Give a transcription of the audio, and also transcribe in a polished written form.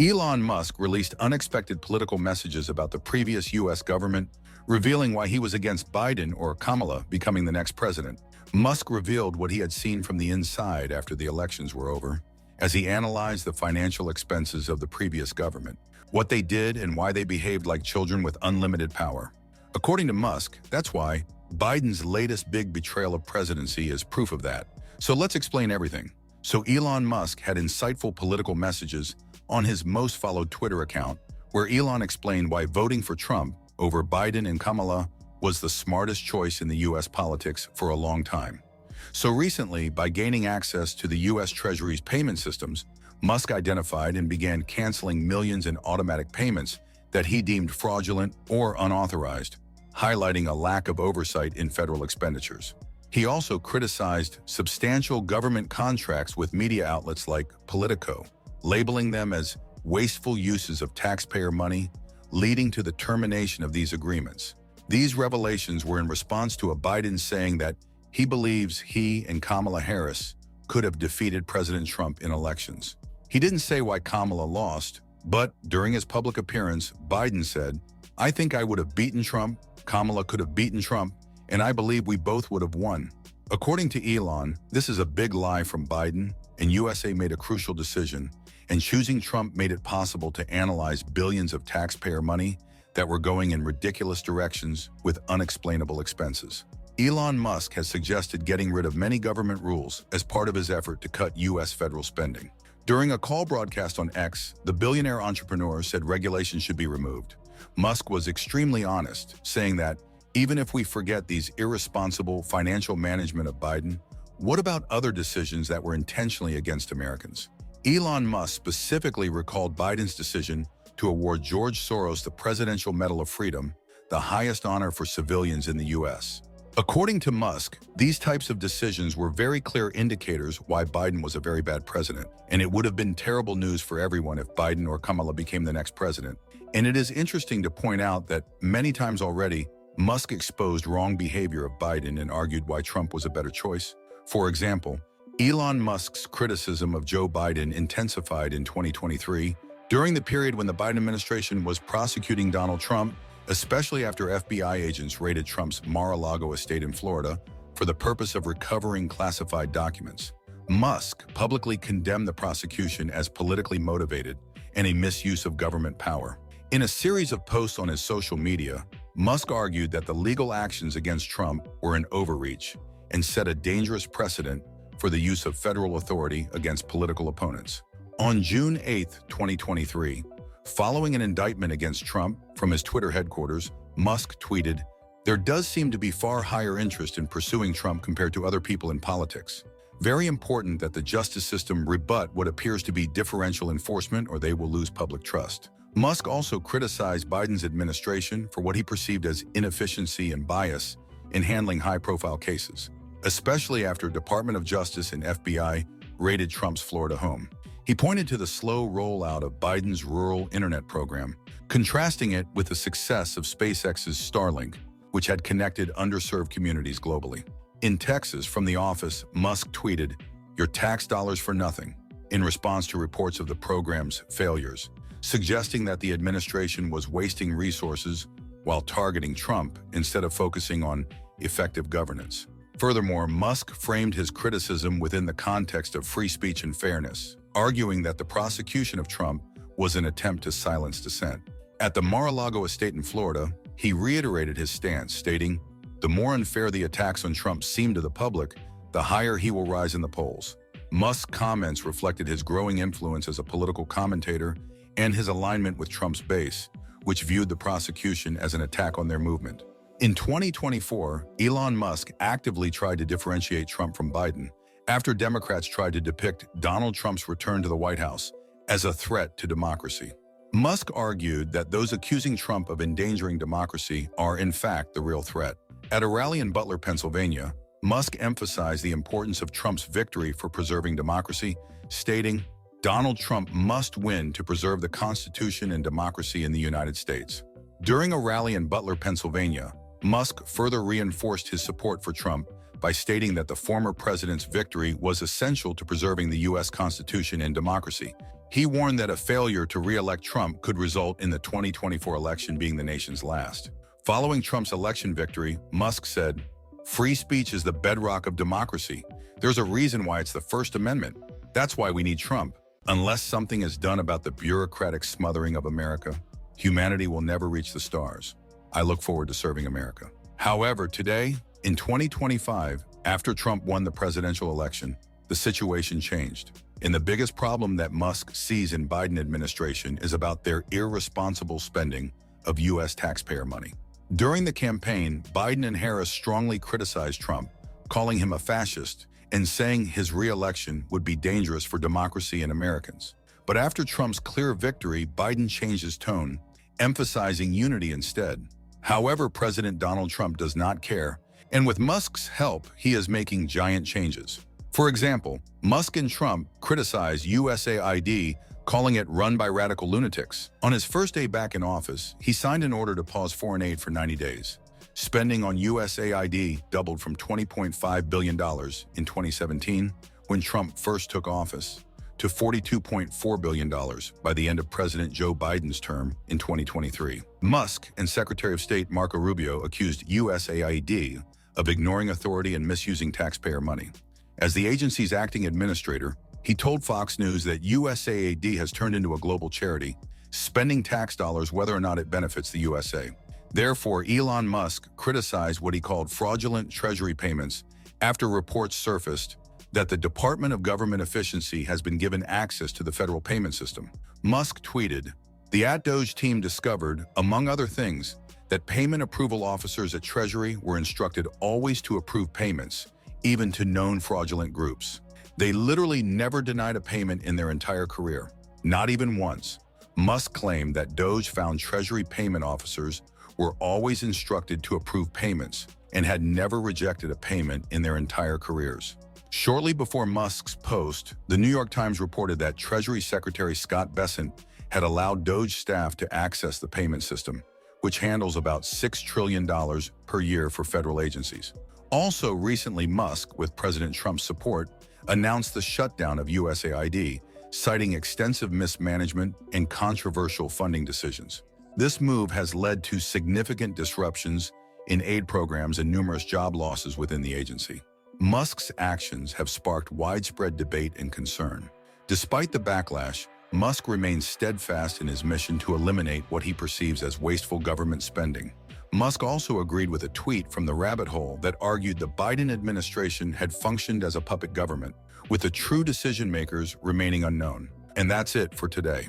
Elon Musk released unexpected political messages about the previous U.S. government, revealing why he was against Biden or Kamala becoming the next president. Musk revealed what he had seen from the inside after the elections were over, as he analyzed the financial expenses of the previous government, what they did and why they behaved like children with unlimited power. According to Musk, that's why Biden's latest big betrayal of presidency is proof of that. So let's explain everything. So Elon Musk had insightful political messages on his most followed Twitter account, where Elon explained why voting for Trump over Biden and Kamala was the smartest choice in the U.S. politics for a long time. So recently, by gaining access to the U.S. Treasury's payment systems, Musk identified and began canceling millions in automatic payments that he deemed fraudulent or unauthorized, highlighting a lack of oversight in federal expenditures. He also criticized substantial government contracts with media outlets like Politico, labeling them as wasteful uses of taxpayer money, leading to the termination of these agreements. These revelations were in response to a Biden saying that he believes he and Kamala Harris could have defeated President Trump in elections. He didn't say why Kamala lost, but during his public appearance, Biden said, "I think I would have beaten Trump, Kamala could have beaten Trump, and I believe we both would have won." According to Elon, this is a big lie from Biden, and USA made a crucial decision, and choosing Trump made it possible to analyze billions of taxpayer money that were going in ridiculous directions with unexplainable expenses. Elon Musk has suggested getting rid of many government rules as part of his effort to cut U.S. federal spending. During a call broadcast on X, the billionaire entrepreneur said regulations should be removed. Musk was extremely honest, saying that, even if we forget these irresponsible financial management of Biden, what about other decisions that were intentionally against Americans? Elon Musk specifically recalled Biden's decision to award George Soros the Presidential Medal of Freedom, the highest honor for civilians in the U.S. According to Musk, these types of decisions were very clear indicators why Biden was a very bad president, and it would have been terrible news for everyone if Biden or Kamala became the next president. And it is interesting to point out that many times already, Musk exposed wrong behavior of Biden and argued why Trump was a better choice. For example, Elon Musk's criticism of Joe Biden intensified in 2023 during the period when the Biden administration was prosecuting Donald Trump, especially after FBI agents raided Trump's Mar-a-Lago estate in Florida for the purpose of recovering classified documents. Musk publicly condemned the prosecution as politically motivated and a misuse of government power. In a series of posts on his social media, Musk argued that the legal actions against Trump were an overreach and set a dangerous precedent for the use of federal authority against political opponents. On June 8, 2023, following an indictment against Trump from his Twitter headquarters, Musk tweeted, "There does seem to be far higher interest in pursuing Trump compared to other people in politics. Very important that the justice system rebut what appears to be differential enforcement or they will lose public trust." Musk also criticized Biden's administration for what he perceived as inefficiency and bias in handling high-profile cases, especially after Department of Justice and FBI raided Trump's Florida home. He pointed to the slow rollout of Biden's rural internet program, contrasting it with the success of SpaceX's Starlink, which had connected underserved communities globally. In Texas, from the office, Musk tweeted, "Your tax dollars for nothing," in response to reports of the program's failures, suggesting that the administration was wasting resources while targeting Trump instead of focusing on effective governance. Furthermore, Musk framed his criticism within the context of free speech and fairness, arguing that the prosecution of Trump was an attempt to silence dissent. At the Mar-a-Lago estate in Florida, he reiterated his stance, stating, "The more unfair the attacks on Trump seem to the public, the higher he will rise in the polls." Musk's comments reflected his growing influence as a political commentator and his alignment with Trump's base, which viewed the prosecution as an attack on their movement. In 2024, Elon Musk actively tried to differentiate Trump from Biden after Democrats tried to depict Donald Trump's return to the White House as a threat to democracy. Musk argued that those accusing Trump of endangering democracy are in fact the real threat. At a rally in Butler, Pennsylvania, Musk emphasized the importance of Trump's victory for preserving democracy, stating, "Donald Trump must win to preserve the Constitution and democracy in the United States." During a rally in Butler, Pennsylvania, Musk further reinforced his support for Trump by stating that the former president's victory was essential to preserving the U.S. Constitution and democracy. He warned that a failure to re-elect Trump could result in the 2024 election being the nation's last. Following Trump's election victory, Musk said, "Free speech is the bedrock of democracy. There's a reason why it's the First Amendment. That's why we need Trump. Unless something is done about the bureaucratic smothering of America, humanity will never reach the stars. I look forward to serving America." However, today, in 2025, after Trump won the presidential election, the situation changed. And the biggest problem that Musk sees in Biden administration is about their irresponsible spending of U.S. taxpayer money. During the campaign, Biden and Harris strongly criticized Trump, calling him a fascist and saying his re-election would be dangerous for democracy and Americans. But after Trump's clear victory, Biden changed his tone, emphasizing unity instead. However, President Donald Trump does not care, and with Musk's help, he is making giant changes. For example, Musk and Trump criticized USAID, calling it run by radical lunatics. On his first day back in office, he signed an order to pause foreign aid for 90 days. Spending on USAID doubled from $20.5 billion in 2017, when Trump first took office, to $42.4 billion by the end of President Joe Biden's term in 2023. Musk and Secretary of State Marco Rubio accused USAID of ignoring authority and misusing taxpayer money. As the agency's acting administrator, he told Fox News that USAID has turned into a global charity, spending tax dollars whether or not it benefits the USA. Therefore, Elon Musk criticized what he called fraudulent treasury payments after reports surfaced that the Department of Government Efficiency has been given access to the federal payment system. Musk tweeted, "The DOGE team discovered, among other things, that payment approval officers at Treasury were instructed always to approve payments, even to known fraudulent groups. They literally never denied a payment in their entire career, not even once." Musk claimed that DOGE found Treasury payment officers were always instructed to approve payments and had never rejected a payment in their entire careers. Shortly before Musk's post, the New York Times reported that Treasury Secretary Scott Bessent had allowed DOGE staff to access the payment system, which handles about $6 trillion per year for federal agencies. Also recently, Musk, with President Trump's support, announced the shutdown of USAID, citing extensive mismanagement and controversial funding decisions. This move has led to significant disruptions in aid programs and numerous job losses within the agency. Musk's actions have sparked widespread debate and concern. Despite the backlash, Musk remains steadfast in his mission to eliminate what he perceives as wasteful government spending. Musk also agreed with a tweet from the rabbit hole that argued the Biden administration had functioned as a puppet government, with the true decision makers remaining unknown. And that's it for today.